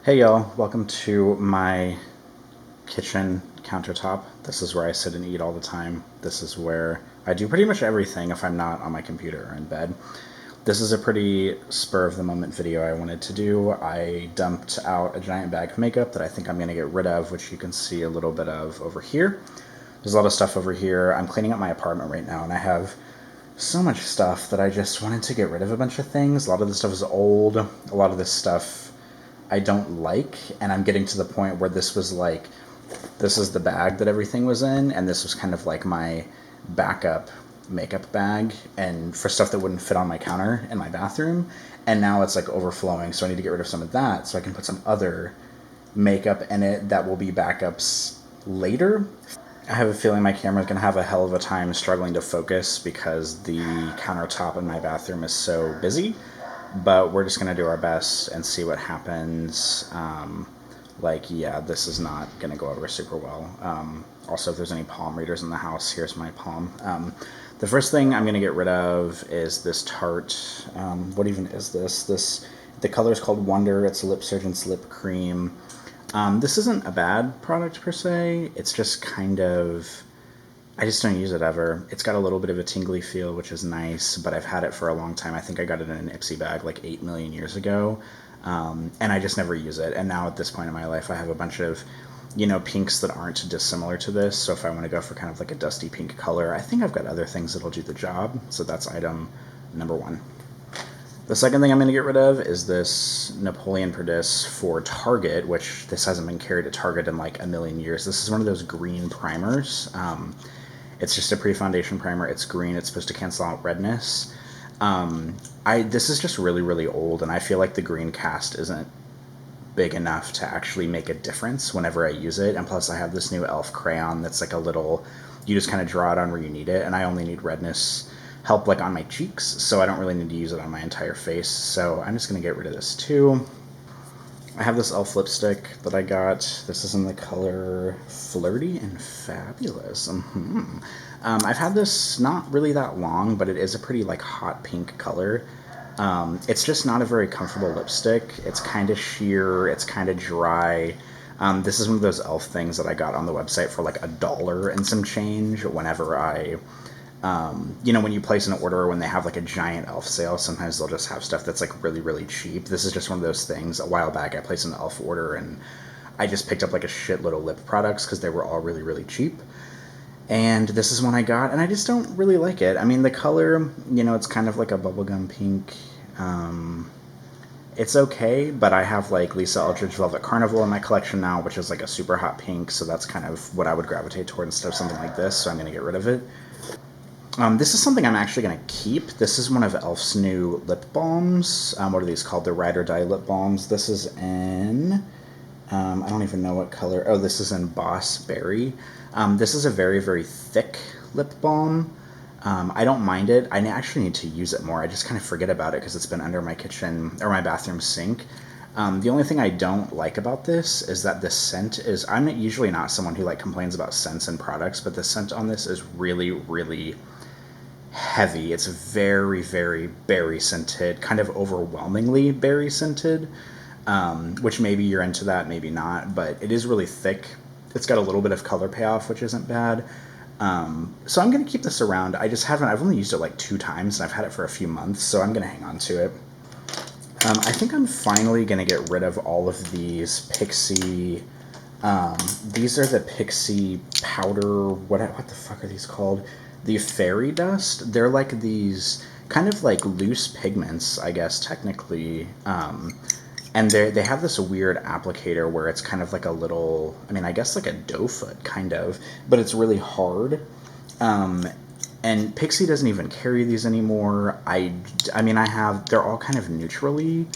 Hey y'all, welcome to my kitchen countertop. This is where I sit and eat all the time. This is where I do pretty much everything if I'm not on my computer or in bed. This is a pretty spur of the moment video I wanted to do. I dumped out a giant bag of makeup that I think I'm going to get rid of, which you can see a little bit of over here. There's a lot of stuff over here. I'm cleaning up my apartment right now and I have so much stuff that I just wanted to get rid of a bunch of things. A lot of this stuff is old. A lot of this stuff I don't like, and I'm getting to the point where this was like, this is the bag that everything was in, and this was kind of like my backup makeup bag, and for stuff that wouldn't fit on my counter in my bathroom, and now it's like overflowing, so I need to get rid of some of that so I can put some other makeup in it that will be backups later. I have a feeling my camera's going to have a hell of a time struggling to focus because the countertop in my bathroom is so busy, but we're just going to do our best and see what happens. Yeah, this is not going to go over super well. Also, if there's any palm readers in the house, here's my palm. The first thing I'm going to get rid of is this Tarte. What even is this? The color is called Wonder. It's Lip Surgeon's Lip Cream. This isn't a bad product per se. It's just kind of, I just don't use it ever. It's got a little bit of a tingly feel, which is nice, but I've had it for a long time. I think I got it in an Ipsy bag like 8 million years ago, and I just never use it. And now at this point in my life, I have a bunch of, pinks that aren't dissimilar to this. So if I want to go for kind of like a dusty pink color, I think I've got other things that'll do the job. So that's item number one. The second thing I'm going to get rid of is this Napoleon Perdis for Target, which this hasn't been carried at Target in like a million years. This is one of those green primers. It's just a pre-foundation primer. It's green. It's supposed to cancel out redness. This is just really, really old, and I feel like the green cast isn't big enough to actually make a difference whenever I use it. And plus, I have this new e.l.f. crayon that's like a little, you just kind of draw it on where you need it, and I only need redness help like on my cheeks, so I don't really need to use it on my entire face. So I'm just going to get rid of this too. I have this e.l.f. lipstick that I got. This is in the color Flirty and Fabulous. I've had this not really that long, but it is a pretty like hot pink color. It's just not a very comfortable lipstick. It's kind of sheer. It's kind of dry. This is one of those e.l.f. things that I got on the website for like $1 and some change whenever I when you place an order or when they have like a giant e.l.f. sale, sometimes they'll just have stuff that's like really, really cheap. This is just one of those things. A while back, I placed an e.l.f. order and I just picked up like a shitload of lip products because they were all really, really cheap. And this is one I got, and I just don't really like it. I mean, the color, it's kind of like a bubblegum pink. It's okay, but I have like Lisa Eldridge Velvet Carnival in my collection now, which is like a super hot pink, so that's kind of what I would gravitate toward instead of something like this, so I'm going to get rid of it. This is something I'm actually going to keep. This is one of e.l.f.'s new lip balms. What are these called? The Ride or Die lip balms. This is in, I don't even know what color. Oh, this is in Boss Berry. This is a very, very thick lip balm. I don't mind it. I actually need to use it more. I just kind of forget about it because it's been under my kitchen or my bathroom sink. The only thing I don't like about this is that the scent is, I'm usually not someone who like complains about scents and products, but the scent on this is really, really heavy. It's very, very berry scented, kind of overwhelmingly berry scented, which maybe you're into that, maybe not, but it is really thick. It's got a little bit of color payoff, which isn't bad. So I'm going to keep this around. I've only used it like 2 times, and I've had it for a few months, so I'm going to hang on to it. I think I'm finally going to get rid of all of these Pixie, these are the Pixie powder, what the fuck are these called? The fairy dust. They're like these kind of like loose pigments, I guess, technically. And they have this weird applicator where it's kind of like a little, I guess like a doe foot, kind of, but it's really hard. And Pixie doesn't even carry these anymore. They're all kind of neutrally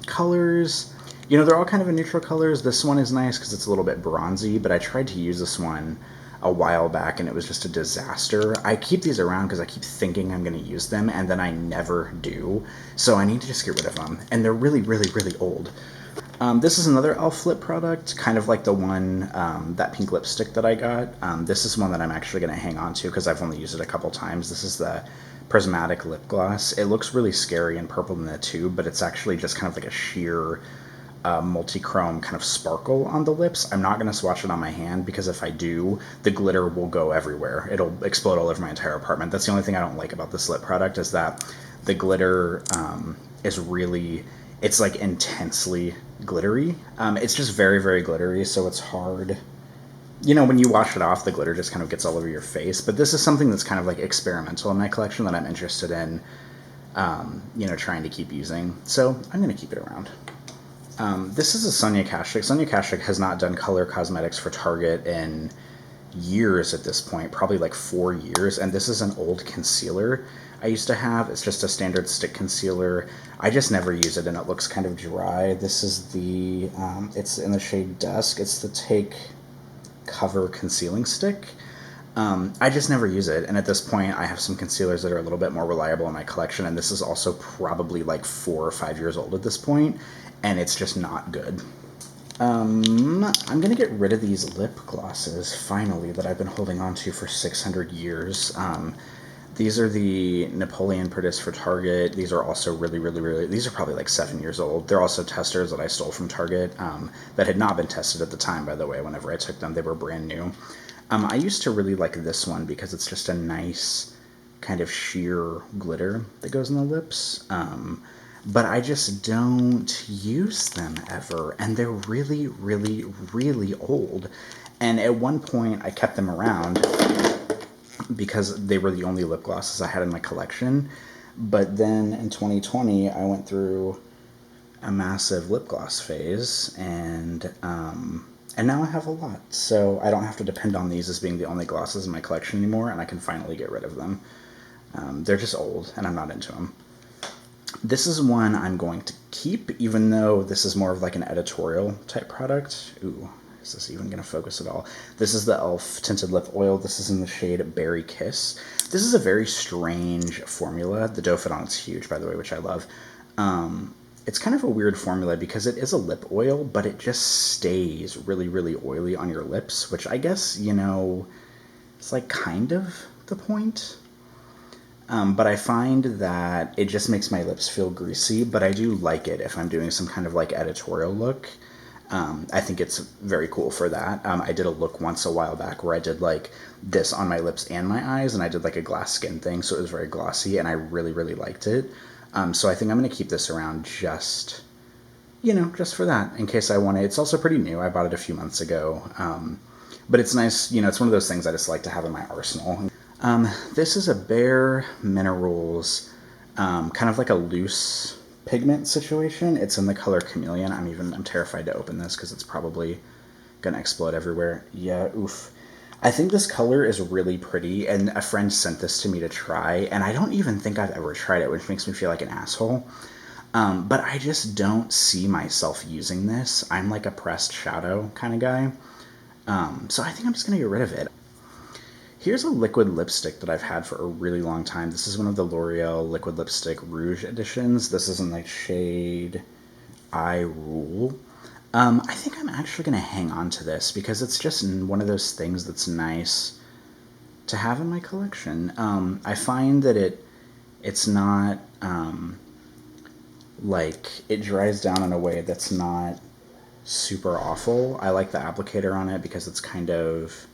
colors. They're all kind of in neutral colors. This one is nice because it's a little bit bronzy, but I tried to use this one a while back and it was just a disaster. I keep these around because I keep thinking I'm going to use them and then I never do. So I need to just get rid of them. And they're really, really, really old. This is another e.l.f. lip product, kind of like the one, that pink lipstick that I got. This is one that I'm actually going to hang on to because I've only used it a couple times. This is the Prismatic Lip Gloss. It looks really scary and purple in the tube, but it's actually just kind of like a sheer multi-chrome kind of sparkle on the lips. I'm not going to swatch it on my hand because if I do, the glitter will go everywhere. It'll explode all over my entire apartment. That's the only thing I don't like about this lip product, is that the glitter is really, it's like intensely glittery. It's just very, very glittery, so it's hard. You know, when you wash it off, the glitter just kind of gets all over your face. But this is something that's kind of like experimental in my collection that I'm interested in, you know, trying to keep using. So I'm going to keep it around. This is a Sonia Kashuk. Sonia Kashuk has not done color cosmetics for Target in years at this point, probably like 4 years. And this is an old concealer I used to have. It's just a standard stick concealer. I just never use it, and it looks kind of dry. This is the, it's in the shade Dusk. It's the Take Cover Concealing Stick. I just never use it, and at this point I have some concealers that are a little bit more reliable in my collection, and this is also probably like 4 or 5 years old at this point, and it's just not good. I'm gonna get rid of these lip glosses, finally, that I've been holding on to for 600 years. These are the Napoleon Perdis for Target. These are also really, these are probably like 7 years old. They're also testers that I stole from Target, that had not been tested at the time, by the way. Whenever I took them, they were brand new. I used to really like this one because it's just a nice kind of sheer glitter that goes in the lips. But I just don't use them ever, and they're really old. And at one point I kept them around because they were the only lip glosses I had in my collection. But then in 2020 I went through a massive lip gloss phase, and now I have a lot, so I don't have to depend on these as being the only glosses in my collection anymore, and I can finally get rid of them. They're just old, and I'm not into them. This is one I'm going to keep, even though this is more of like an editorial type product. Ooh, is this even going to focus at all? This is the e.l.f. Tinted Lip Oil. This is in the shade Berry Kiss. This is a very strange formula. The doe foot on it's huge, by the way, which I love. It's kind of a weird formula because it is a lip oil, but it just stays really oily on your lips, which I guess, you know, it's like kind of the point. But I find that it just makes my lips feel greasy, but I do like it if I'm doing some kind of like editorial look. I think it's very cool for that. I did a look once a while back where I did like this on my lips and my eyes, and I did like a glass skin thing, so it was very glossy, and I really liked it. So I think I'm going to keep this around just, you know, just for that, in case I want it. It's also pretty new. I bought it a few months ago. But it's nice, you know, it's one of those things I just like to have in my arsenal. This is a Bare Minerals, kind of like a loose pigment situation. It's in the color Chameleon. I'm terrified to open this because it's probably going to explode everywhere. Yeah, oof. I think this color is really pretty, and a friend sent this to me to try, and I don't even think I've ever tried it, which makes me feel like an asshole. But I just don't see myself using this. I'm like a pressed shadow kind of guy. So I think I'm just going to get rid of it. Here's a liquid lipstick that I've had for a really long time. This is one of the L'Oreal Liquid Lipstick Rouge editions. This is in the shade I Rule. I think I'm actually going to hang on to this because it's just one of those things that's nice to have in my collection. I find that it's not, like, it dries down in a way that's not super awful. I like the applicator on it because it's kind of,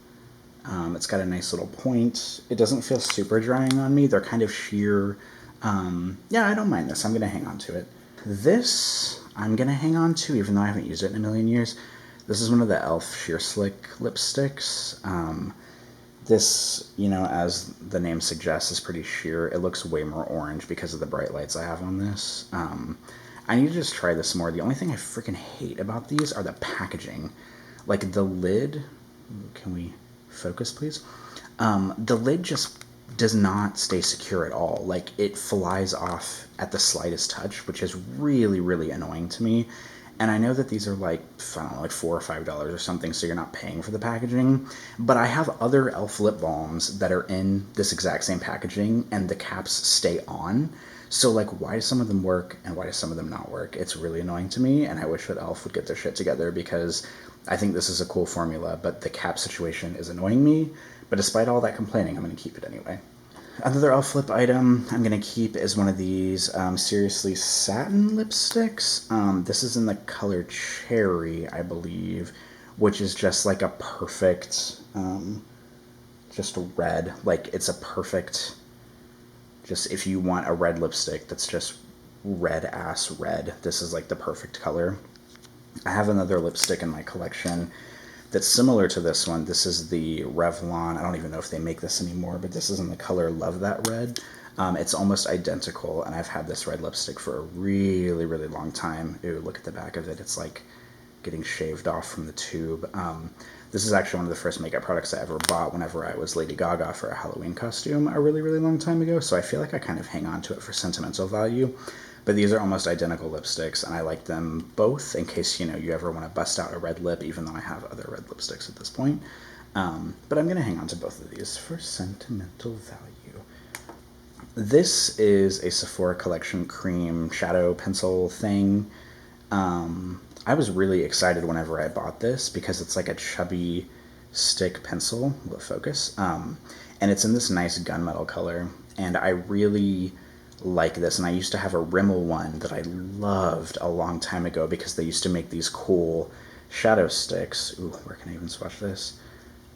it's got a nice little point. It doesn't feel super drying on me. They're kind of sheer. Yeah, I don't mind this. I'm going to hang on to it. This I'm going to hang on to, even though I haven't used it in a million years. This is one of the e.l.f. Sheer Slick lipsticks. This, you know, as the name suggests, is pretty sheer. It looks way more orange because of the bright lights I have on this. I need to just try this more. The only thing I freaking hate about these are the packaging. Like the lid, can we focus please? The lid just does not stay secure at all. Like it flies off at the slightest touch, which is really annoying to me. And I know that these are like, I don't know, like $4 or $5 or something, so you're not paying for the packaging. But I have other e.l.f. lip balms that are in this exact same packaging, and the caps stay on. So like, why do some of them work and why do some of them not work? It's really annoying to me, and I wish that e.l.f. would get their shit together because I think this is a cool formula, but the cap situation is annoying me. But despite all that complaining, I'm going to keep it anyway. Another I'll flip item I'm going to keep is one of these Seriously Satin lipsticks. This is in the color Cherry, I believe, which is just like a perfect, just red. Like, it's a perfect, just if you want a red lipstick that's just red ass red, this is like the perfect color. I have another lipstick in my collection that's similar to this one. This is the Revlon. I don't even know if they make this anymore, but this is in the color Love That Red. It's almost identical, and I've had this red lipstick for a really, really long time. Ooh, look at the back of it. It's like getting shaved off from the tube. This is actually one of the first makeup products I ever bought whenever I was Lady Gaga for a Halloween costume a really, really long time ago, so I feel like I kind of hang on to it for sentimental value. But these are almost identical lipsticks, and I like them both in case, you ever want to bust out a red lip, even though I have other red lipsticks at this point. But I'm going to hang on to both of these for sentimental value. This is a Sephora Collection cream shadow pencil thing. I was really excited whenever I bought this because it's like a chubby stick pencil. Will it focus? And it's in this nice gunmetal color, and I really like this. And I used to have a Rimmel one that I loved a long time ago because they used to make these cool shadow sticks. Ooh, where can I even swatch this?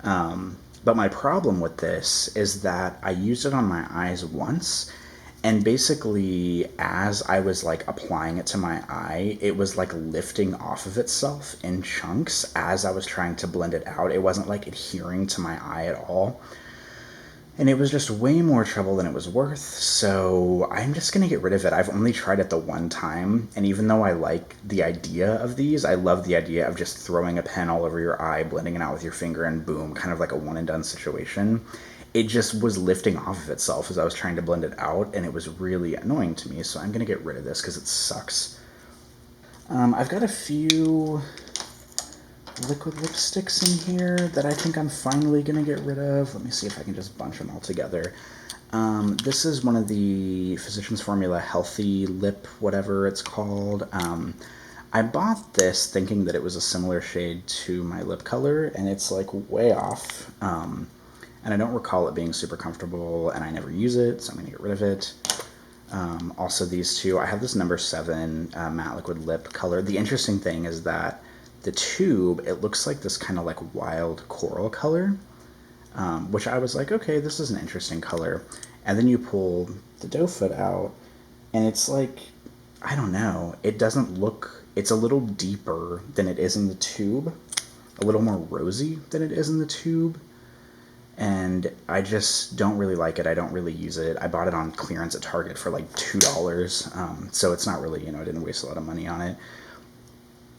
But my problem with this is that I used it on my eyes once, and basically as I was like applying it to my eye, it was like lifting off of itself in chunks as I was trying to blend it out. It wasn't like adhering to my eye at all. And it was just way more trouble than it was worth, so I'm just going to get rid of it. I've only tried it the one time, and even though I like the idea of these, I love the idea of just throwing a pen all over your eye, blending it out with your finger, and boom, kind of like a one-and-done situation. It just was lifting off of itself as I was trying to blend it out, and it was really annoying to me, so I'm going to get rid of this because it sucks. I've got a few liquid lipsticks in here that I think I'm finally going to get rid of. Let me see if I can just bunch them all together. This is one of the Physicians Formula Healthy Lip, whatever it's called. I bought this thinking that it was a similar shade to my lip color, and it's like way off. And I don't recall it being super comfortable, and I never use it, so I'm going to get rid of it. Also these two, I have this number 7 matte liquid lip color. The interesting thing is that the tube, it looks like this kind of like wild coral color, which I was like, okay, this is an interesting color. And then you pull the doe foot out, and it's like, I don't know, it doesn't look, it's a little deeper than it is in the tube, a little more rosy than it is in the tube. And I just don't really like it. I don't really use it. I bought it on clearance at Target for like $2, so it's not really, I didn't waste a lot of money on it.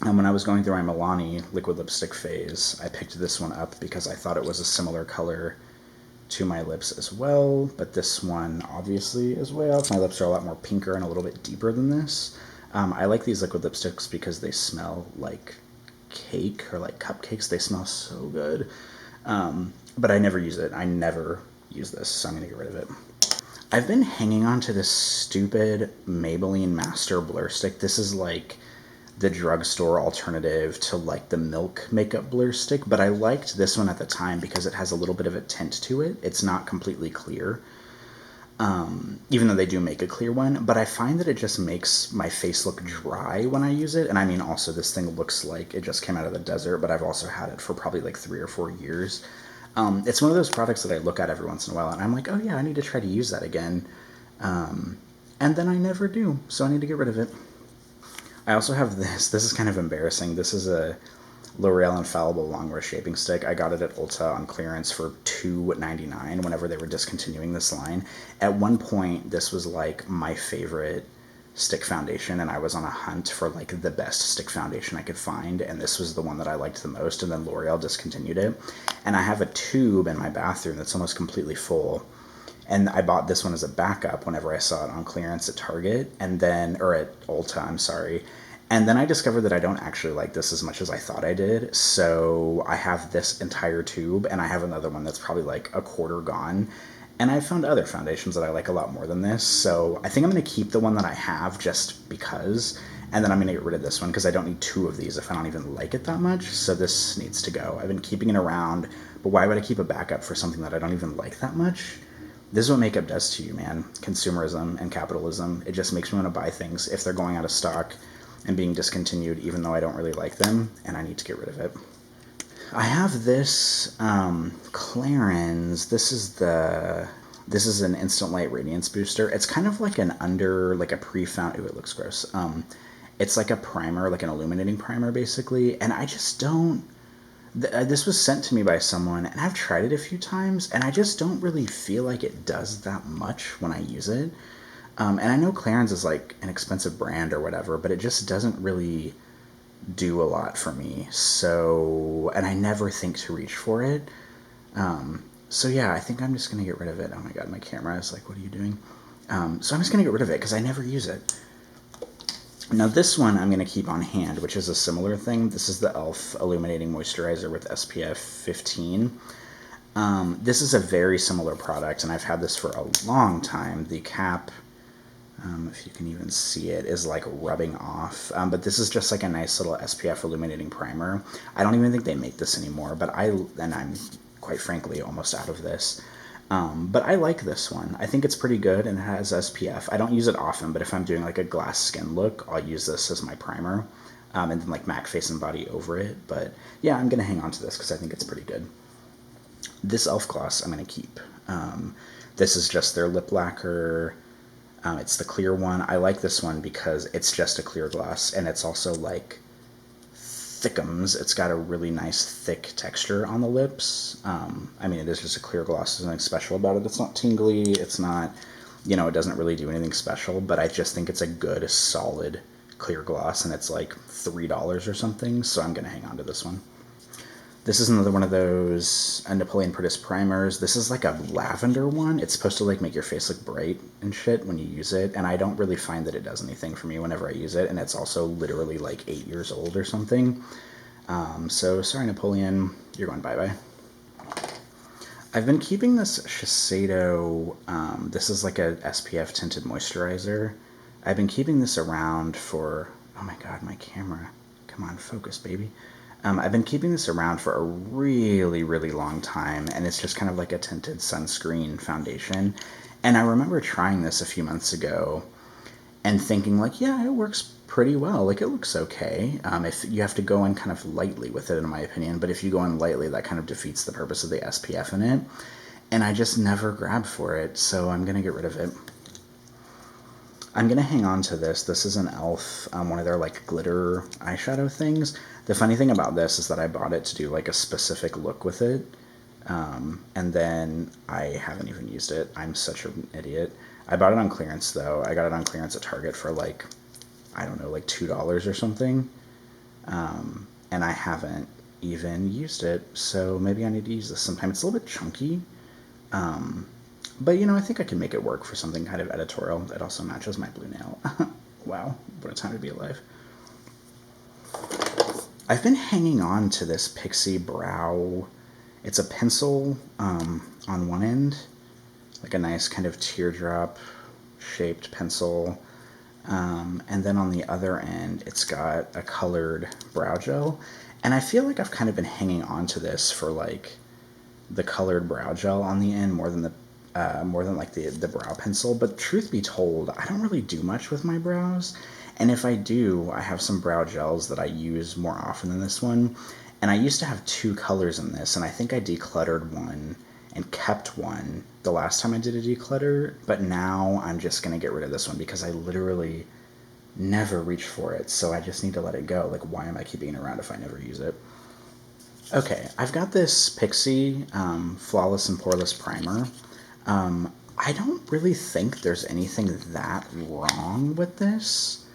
And when I was going through my Milani liquid lipstick phase, I picked this one up because I thought it was a similar color to my lips as well, but this one obviously is way off. My lips are a lot more pinker and a little bit deeper than this. I like these liquid lipsticks because they smell like cake or like cupcakes. They smell so good. But I never use it. I never use this, so I'm going to get rid of it. I've been hanging on to this stupid Maybelline Master Blur Stick. This is like the drugstore alternative to like the Milk makeup blur stick, but I liked this one at the time because it has a little bit of a tint to it. It's not completely clear, even though they do make a clear one, but I find that it just makes my face look dry when I use it. And I mean, also this thing looks like it just came out of the desert, but I've also had it for probably like 3 or 4 years. It's one of those products that I look at every once in a while and I'm like, oh yeah, I need to try to use that again. And then I never do, so I need to get rid of it. I also have this. This is kind of embarrassing. This is a L'Oreal Infallible Longwear Shaping Stick. I got it at Ulta on clearance for $2.99 whenever they were discontinuing this line. At one point, this was like my favorite stick foundation, and I was on a hunt for like the best stick foundation I could find, and this was the one that I liked the most, and then L'Oreal discontinued it. And I have a tube in my bathroom that's almost completely full. And I bought this one as a backup whenever I saw it on clearance at Target, or at Ulta, I'm sorry. And then I discovered that I don't actually like this as much as I thought I did. So I have this entire tube, and I have another one that's probably like a quarter gone. And I found other foundations that I like a lot more than this. So I think I'm going to keep the one that I have just because. And then I'm going to get rid of this one because I don't need 2 of these if I don't even like it that much. So this needs to go. I've been keeping it around, but why would I keep a backup for something that I don't even like that much? This is what makeup does to you, man. Consumerism and capitalism. It just makes me want to buy things if they're going out of stock and being discontinued, even though I don't really like them, and I need to get rid of it. I have this Clarins. This is an instant light radiance booster. It's kind of like like a pre-found. Ooh, it looks gross. It's like a primer, like an illuminating primer, basically. And I just don't. This was sent to me by someone, and I've tried it a few times, and I just don't really feel like it does that much when I use it. And I know Clarins is like an expensive brand or whatever, but it just doesn't really do a lot for me. So, and I never think to reach for it. So yeah, I think I'm just gonna get rid of it. Oh my god, my camera is like, what are you doing? So I'm just gonna get rid of it because I never use it. Now this one I'm gonna keep on hand, which is a similar thing. This is the e.l.f. Illuminating Moisturizer with SPF 15. This is a very similar product, and I've had this for a long time. The cap, if you can even see it, is like rubbing off. But this is just like a nice little SPF illuminating primer. I don't even think they make this anymore, but I'm quite frankly almost out of this. But I like this one. I think it's pretty good, and it has SPF. I don't use it often, but if I'm doing like a glass skin look, I'll use this as my primer, and then like MAC face and body over it. But yeah, I'm gonna hang on to this because I think it's pretty good. This e.l.f. gloss I'm gonna keep. This is just their lip lacquer. It's the clear one. I like this one because it's just a clear gloss, and it's also like thickums. It's got a really nice thick texture on the lips. I mean, it is just a clear gloss. There's nothing special about it. It's not tingly. It's not, it doesn't really do anything special, but I just think it's a good, solid, clear gloss, and it's like $3 or something, so I'm going to hang on to this one. This is another one of those Napoleon Perdis primers. This is like a lavender one. It's supposed to like make your face look bright and shit when you use it, and I don't really find that it does anything for me whenever I use it, and it's also literally like 8 years old or something. So sorry, Napoleon, you're going bye-bye. I've been keeping this Shiseido, this is like a SPF tinted moisturizer. I've been keeping this around for, oh my god, my camera. Come on, focus, baby. I've been keeping this around for a really, really long time, and it's just kind of like a tinted sunscreen foundation. And I remember trying this a few months ago and thinking like, yeah, it works pretty well. Like, it looks okay. If you have to go in kind of lightly with it, in my opinion, but if you go in lightly, that kind of defeats the purpose of the SPF in it. And I just never grabbed for it, so I'm going to get rid of it. I'm going to hang on to this. This is an e.l.f., one of their like glitter eyeshadow things. The funny thing about this is that I bought it to do like a specific look with it, and then I haven't even used it. I'm such an idiot. I bought it on clearance though. I got it on clearance at Target for like, I don't know, like $2 or something, and I haven't even used it, so maybe I need to use this sometime. It's a little bit chunky, but I think I can make it work for something kind of editorial. It also matches my blue nail. Wow, what a time to be alive. I've been hanging on to this Pixie Brow. It's a pencil on one end, like a nice kind of teardrop shaped pencil. And then on the other end, it's got a colored brow gel. And I feel like I've kind of been hanging on to this for like the colored brow gel on the end more than like the brow pencil. But truth be told, I don't really do much with my brows. And if I do, I have some brow gels that I use more often than this one. And I used to have 2 colors in this, and I think I decluttered one and kept one the last time I did a declutter, but now I'm just going to get rid of this one because I literally never reach for it, so I just need to let it go. Like, why am I keeping it around if I never use it? Okay, I've got this Pixie Flawless and Poreless Primer. I don't really think there's anything that wrong with this,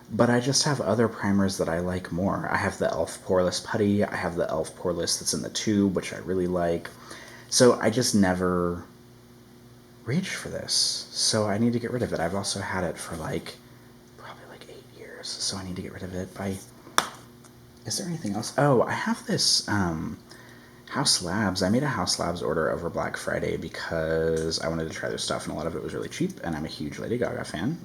but I just have other primers that I like more. I have the e.l.f. Poreless Putty, I have the e.l.f. Poreless that's in the tube, which I really like. So I just never reached for this. So I need to get rid of it. I've also had it for probably 8 years. So I need to get rid of it. Is there anything else? Oh, I have this House Labs. I made a House Labs order over Black Friday because I wanted to try their stuff, and a lot of it was really cheap, and I'm a huge Lady Gaga fan.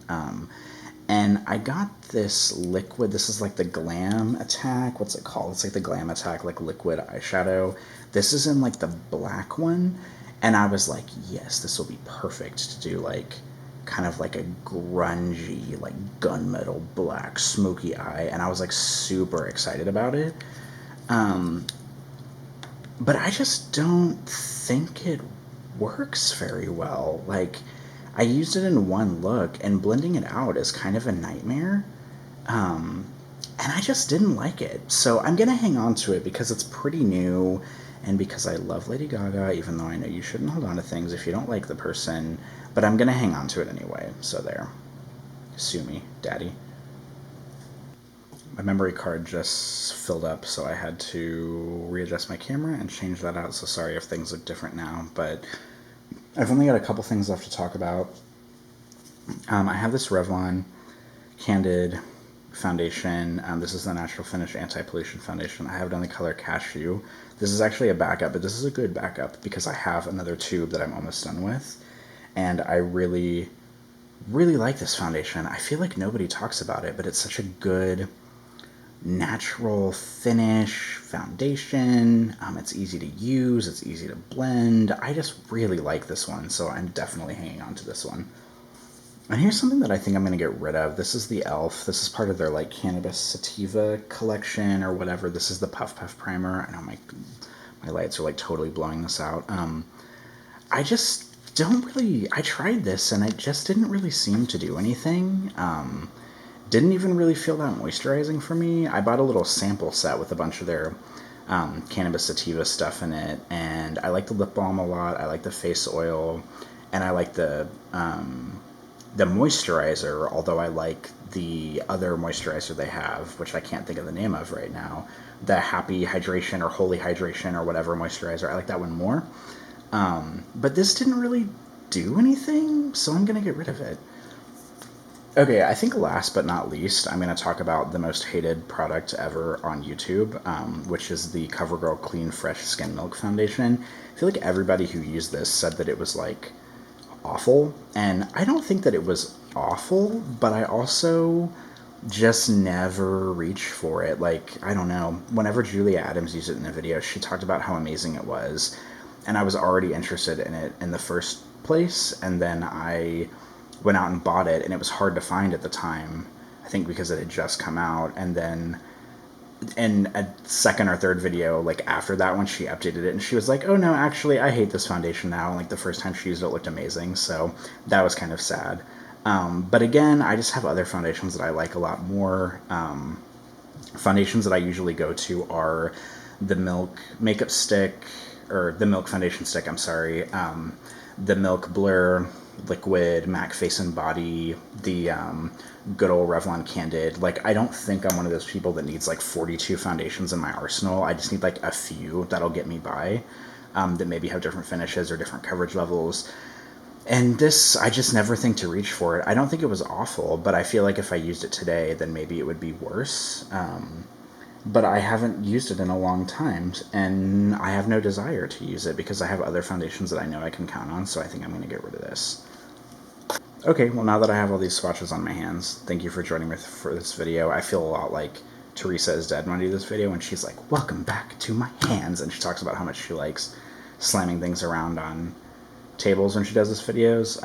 And I got this liquid. This is like the Glam Attack. What's it called? It's like the Glam Attack, like liquid eyeshadow. This is in like the black one. And I was like, yes, this will be perfect to do like kind of like a grungy, like gunmetal black smoky eye. And I was like super excited about it. But I just don't think it works very well. Like, I used it in one look, and blending it out is kind of a nightmare. And I just didn't like it. So I'm gonna hang on to it because it's pretty new, and because I love Lady Gaga, even though I know you shouldn't hold on to things if you don't like the person. But I'm gonna hang on to it anyway. So there. Sue me, Daddy. My memory card just filled up, so I had to readjust my camera and change that out. So sorry if things look different now, but I've only got a couple things left to talk about. I have this Revlon Candid foundation. This is the Natural Finish Anti-Pollution Foundation. I have it in the color Cashew. This is actually a backup, but this is a good backup because I have another tube that I'm almost done with. And I really, really like this foundation. I feel like nobody talks about it, but it's such a good natural finish foundation. It's easy to use, it's easy to blend. I just really like this one, so I'm definitely hanging on to this one. And here's something that I think I'm going to get rid of. This is the e.l.f. This is part of their like cannabis sativa collection or whatever. This is the Puff Puff primer. I know my lights are like totally blowing this out. I just don't really. I tried this and it just didn't really seem to do anything. Didn't even really feel that moisturizing for me. I bought a little sample set with a bunch of their cannabis sativa stuff in it, and I like the lip balm a lot. I like the face oil, and I like the moisturizer, although I like the other moisturizer they have, which I can't think of the name of right now, the Happy Hydration or Holy Hydration or whatever moisturizer. I like that one more. But this didn't really do anything, so I'm going to get rid of it. Okay, I think last but not least, I'm going to talk about the most hated product ever on YouTube, which is the CoverGirl Clean Fresh Skin Milk Foundation. I feel like everybody who used this said that it was like awful, and I don't think that it was awful, but I also just never reach for it. Like, I don't know, whenever Julia Adams used it in a video, she talked about how amazing it was, and I was already interested in it in the first place, and then I went out and bought it, and it was hard to find at the time, I think because it had just come out. And then in a second or third video, like after that one, she updated it and she was like, oh no, actually I hate this foundation now, and like the first time she used it, it looked amazing, so that was kind of sad. But again, I just have other foundations that I like a lot more. Foundations that I usually go to are the Milk makeup stick, or the Milk foundation stick, I'm sorry, the Milk Blur liquid, MAC Face and Body, the good old Revlon Candid. Like, I don't think I'm one of those people that needs like 42 foundations in my arsenal. I just need like a few that'll get me by, that maybe have different finishes or different coverage levels. And this, I just never think to reach for it. I don't think it was awful, but I feel like if I used it today, then maybe it would be worse. But I haven't used it in a long time, and I have no desire to use it because I have other foundations that I know I can count on, so I think I'm going to get rid of this. Okay, well, now that I have all these swatches on my hands, thank you for joining me for this video. I feel a lot like Teresa is Dead when I do this video, and she's like, welcome back to my hands, and she talks about how much she likes slamming things around on tables when she does these videos.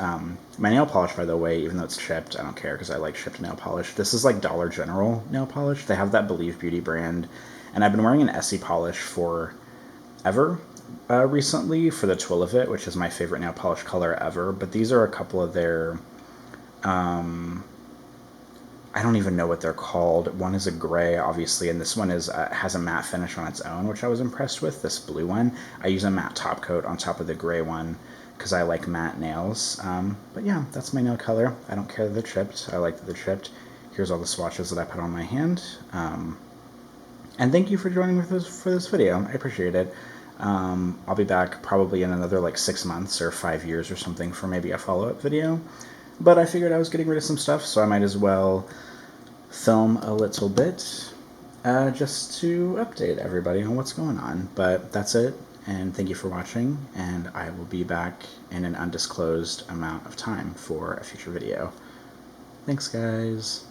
My nail polish, by the way, even though it's chipped, I don't care because I like chipped nail polish. This is like Dollar General nail polish. They have that Believe Beauty brand, and I've been wearing an Essie polish for ever recently for the twill of it, which is my favorite nail polish color ever. But these are a couple of their, I don't even know what they're called. One is a gray, obviously, and this one is has a matte finish on its own, which I was impressed with. This blue one, I use a matte top coat on top of the gray one because I like matte nails. But yeah, that's my nail color. I don't care that they're chipped. I like that they're chipped. Here's all the swatches that I put on my hand. And thank you for joining me for this video. I appreciate it. I'll be back probably in another like 6 months or 5 years or something for maybe a follow-up video. But I figured I was getting rid of some stuff, so I might as well film a little bit just to update everybody on what's going on. But that's it. And thank you for watching, and I will be back in an undisclosed amount of time for a future video. Thanks, guys.